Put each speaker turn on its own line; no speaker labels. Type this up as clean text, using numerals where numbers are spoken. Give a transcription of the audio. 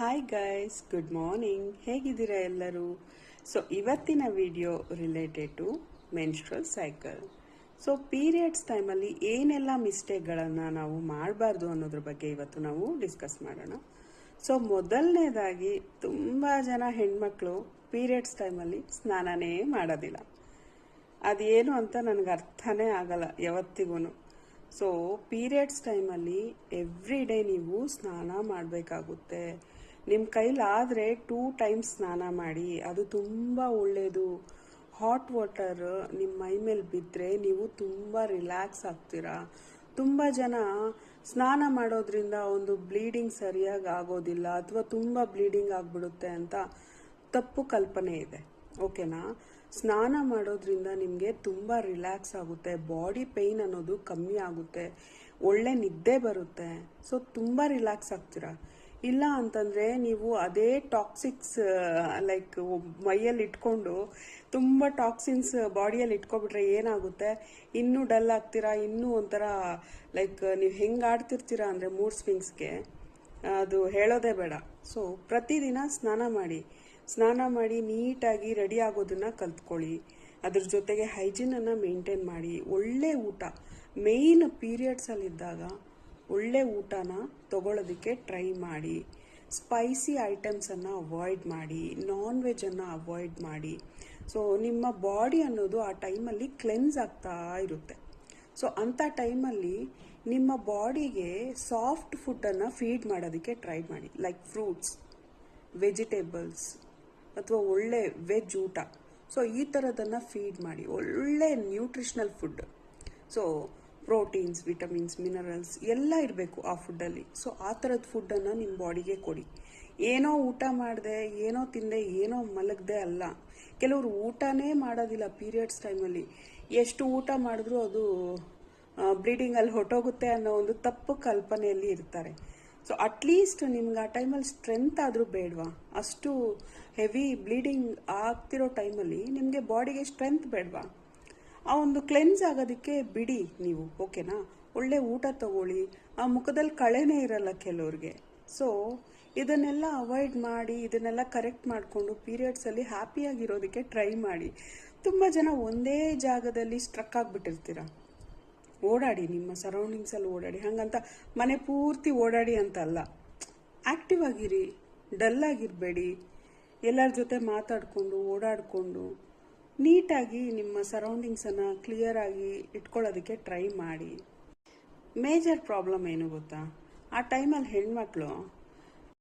Hi guys, good morning. ಹೇಗಿದ್ದೀರಾ ಎಲ್ಲರೂ? So ಇವತ್ತಿನ video related to menstrual cycle. So periods ಟೈಮಲ್ಲಿ ಏನೆಲ್ಲ ಮಿಸ್ಟೇಕ್ಗಳನ್ನು ನಾವು ಮಾಡಬಾರ್ದು ಅನ್ನೋದ್ರ ಬಗ್ಗೆ ಇವತ್ತು ನಾವು ಡಿಸ್ಕಸ್ ಮಾಡೋಣ. ಸೊ ಮೊದಲನೇದಾಗಿ ತುಂಬ ಜನ ಹೆಣ್ಮಕ್ಳು ಪೀರಿಯಡ್ಸ್ ಟೈಮಲ್ಲಿ ಸ್ನಾನನೇ ಮಾಡೋದಿಲ್ಲ. ಅದೇನು ಅಂತ ನನಗೆ ಅರ್ಥನೇ ಆಗಲ್ಲ ಯಾವತ್ತಿಗೂ. ಸೊ ಪೀರಿಯಡ್ಸ್ ಟೈಮಲ್ಲಿ ಎವ್ರಿ ಡೇ ನೀವು ಸ್ನಾನ ಮಾಡಬೇಕಾಗುತ್ತೆ. ನಿಮ್ಮ ಕೈಲಾದರೆ 2 ಟೈಮ್ಸ್ ಸ್ನಾನ ಮಾಡಿ, ಅದು ತುಂಬ ಒಳ್ಳೆಯದು. ಹಾಟ್ ವಾಟರ್ ನಿಮ್ಮ ಮೈ ಮೇಲೆ ಬಿದ್ದರೆ ನೀವು ತುಂಬ ರಿಲ್ಯಾಕ್ಸ್ ಆಗ್ತೀರಾ. ತುಂಬ ಜನ ಸ್ನಾನ ಮಾಡೋದ್ರಿಂದ ಒಂದು ಬ್ಲೀಡಿಂಗ್ ಸರಿಯಾಗಿ ಆಗೋದಿಲ್ಲ ಅಥವಾ ತುಂಬ ಬ್ಲೀಡಿಂಗ್ ಆಗಿಬಿಡುತ್ತೆ ಅಂತ ತಪ್ಪು ಕಲ್ಪನೆ ಇದೆ. ಓಕೆನಾ? ಸ್ನಾನ ಮಾಡೋದ್ರಿಂದ ನಿಮಗೆ ತುಂಬ ರಿಲ್ಯಾಕ್ಸ್ ಆಗುತ್ತೆ, ಬಾಡಿ ಪೇಯ್ನ್ ಅನ್ನೋದು ಕಮ್ಮಿ ಆಗುತ್ತೆ, ಒಳ್ಳೆ ನಿದ್ದೆ ಬರುತ್ತೆ. ಸೊ ತುಂಬ ರಿಲ್ಯಾಕ್ಸ್ ಆಗ್ತೀರಾ. ಇಲ್ಲ ಅಂತಂದರೆ ನೀವು ಅದೇ ಟಾಕ್ಸಿಕ್ಸ್ ಲೈಕ್ ಮೈಯಲ್ಲಿ ಇಟ್ಕೊಂಡು ತುಂಬ ಟಾಕ್ಸಿನ್ಸ್ ಬಾಡಿಯಲ್ಲಿ ಇಟ್ಕೊಬಿಟ್ರೆ ಏನಾಗುತ್ತೆ, ಇನ್ನೂ ಡಲ್ ಆಗ್ತೀರಾ, ಇನ್ನೂ ಒಂಥರ ಲೈಕ್ ನೀವು ಹೆಂಗೆ ಆಡ್ತಿರ್ತೀರಾ ಅಂದರೆ ಮೂಡ್ ಸ್ವಿಂಗ್ಸ್ಗೆ ಅದು ಹೇಳೋದೇ ಬೇಡ. ಸೊ ಪ್ರತಿದಿನ ಸ್ನಾನ ಮಾಡಿ ನೀಟಾಗಿ ರೆಡಿ ಆಗೋದನ್ನು ಕಲ್ತ್ಕೊಳ್ಳಿ. ಅದ್ರ ಜೊತೆಗೆ ಹೈಜೀನನ್ನು ಮೇಂಟೈನ್ ಮಾಡಿ. ಒಳ್ಳೆ ಊಟ, ಮೇಯ್ನ್ ಪೀರಿಯಡ್ಸಲ್ಲಿದ್ದಾಗ ಒಳ್ಳೆ ಊಟನ ತಗೊಳ್ಳೋದಕ್ಕೆ ಟ್ರೈ ಮಾಡಿ. ಸ್ಪೈಸಿ ಐಟಮ್ಸನ್ನು ಅವಾಯ್ಡ್ ಮಾಡಿ, ನಾನ್ ವೆಜ್ಜನ್ನು ಅವಾಯ್ಡ್ ಮಾಡಿ. ಸೊ ನಿಮ್ಮ ಬಾಡಿ ಅನ್ನೋದು ಆ ಟೈಮಲ್ಲಿ ಕ್ಲೆನ್ಸ್ ಆಗ್ತಾ ಇರುತ್ತೆ. ಸೊ ಅಂಥ ಟೈಮಲ್ಲಿ ನಿಮ್ಮ ಬಾಡಿಗೆ ಸಾಫ್ಟ್ ಫುಡ್ಡನ್ನು ಫೀಡ್ ಮಾಡೋದಕ್ಕೆ ಟ್ರೈ ಮಾಡಿ. ಲೈಕ್ ಫ್ರೂಟ್ಸ್, ವೆಜಿಟೇಬಲ್ಸ್ ಅಥವಾ ಒಳ್ಳೆ ವೆಜ್ ಊಟ. ಸೊ ಈ ಥರದನ್ನು ಫೀಡ್ ಮಾಡಿ. ಒಳ್ಳೆ nutritional food. So proteins, vitamins, minerals ಎಲ್ಲ ಇರಬೇಕು ಆ ಫುಡ್ಡಲ್ಲಿ. ಸೊ ಆ ಥರದ ಫುಡ್ಡನ್ನು ನಿಮ್ಮ ಬಾಡಿಗೆ ಕೊಡಿ. ಏನೋ ಊಟ ಮಾಡಿದೆ, ಏನೋ ತಿಂದೆ, ಏನೋ ಮಲಗದೆ ಅಲ್ಲ. ಕೆಲವರು ಊಟನೇ ಮಾಡೋದಿಲ್ಲ ಪೀರಿಯಡ್ಸ್ ಟೈಮಲ್ಲಿ. ಎಷ್ಟು ಊಟ ಮಾಡಿದ್ರೂ ಅದು ಬ್ಲೀಡಿಂಗಲ್ಲಿ ಹೊಟ್ಟೋಗುತ್ತೆ ಅನ್ನೋ ಒಂದು ತಪ್ಪು ಕಲ್ಪನೆಯಲ್ಲಿ ಇರ್ತಾರೆ. ಸೊ ಅಟ್ಲೀಸ್ಟ್ ನಿಮ್ಗೆ ಆ ಟೈಮಲ್ಲಿ ಸ್ಟ್ರೆಂತ್ ಆದರೂ ಬೇಡವಾ? ಅಷ್ಟು ಹೆವಿ ಬ್ಲೀಡಿಂಗ್ ಆಗ್ತಿರೋ ಟೈಮಲ್ಲಿ ನಿಮಗೆ ಬಾಡಿಗೆ ಸ್ಟ್ರೆಂತ್ ಬೇಡವಾ? ಆ ಒಂದು ಕ್ಲೆನ್ಸ್ ಆಗೋದಕ್ಕೆ ಬಿಡಿ ನೀವು. ಓಕೆನಾ? ಒಳ್ಳೆ ಊಟ ತಗೊಳ್ಳಿ. ಆ ಮುಖದಲ್ಲಿ ಕಳೆನೇ ಇರಲ್ಲ ಕೆಲವ್ರಿಗೆ. ಸೊ ಇದನ್ನೆಲ್ಲ ಅವಾಯ್ಡ್ ಮಾಡಿ, ಇದನ್ನೆಲ್ಲ ಕರೆಕ್ಟ್ ಮಾಡಿಕೊಂಡು ಪೀರಿಯಡ್ಸಲ್ಲಿ ಹ್ಯಾಪಿಯಾಗಿರೋದಕ್ಕೆ ಟ್ರೈ ಮಾಡಿ. ತುಂಬ ಜನ ಒಂದೇ ಜಾಗದಲ್ಲಿ ಸ್ಟ್ರಕ್ ಆಗಿಬಿಟ್ಟಿರ್ತೀರ. ಓಡಾಡಿ, ನಿಮ್ಮ ಸರೌಂಡಿಂಗ್ಸಲ್ಲಿ ಓಡಾಡಿ. ಹಾಗಂತ ಮನೆ ಪೂರ್ತಿ ಓಡಾಡಿ ಅಂತ ಅಲ್ಲ. ಆ್ಯಕ್ಟಿವ್ ಆಗಿರಿ, ಡಲ್ ಆಗಿರಬೇಡಿ. ಎಲ್ಲರ ಜೊತೆ ಮಾತಾಡಿಕೊಂಡು ಓಡಾಡಿಕೊಂಡು ನೀಟಾಗಿ ನಿಮ್ಮ ಸರೌಂಡಿಂಗ್ಸನ್ನು ಕ್ಲಿಯರಾಗಿ ಇಟ್ಕೊಳ್ಳೋದಕ್ಕೆ ಟ್ರೈ ಮಾಡಿ. ಮೇಜರ್ ಪ್ರಾಬ್ಲಮ್ ಏನು ಗೊತ್ತಾ? ಆ ಟೈಮಲ್ಲಿ ಹೆಣ್ಮಕ್ಳು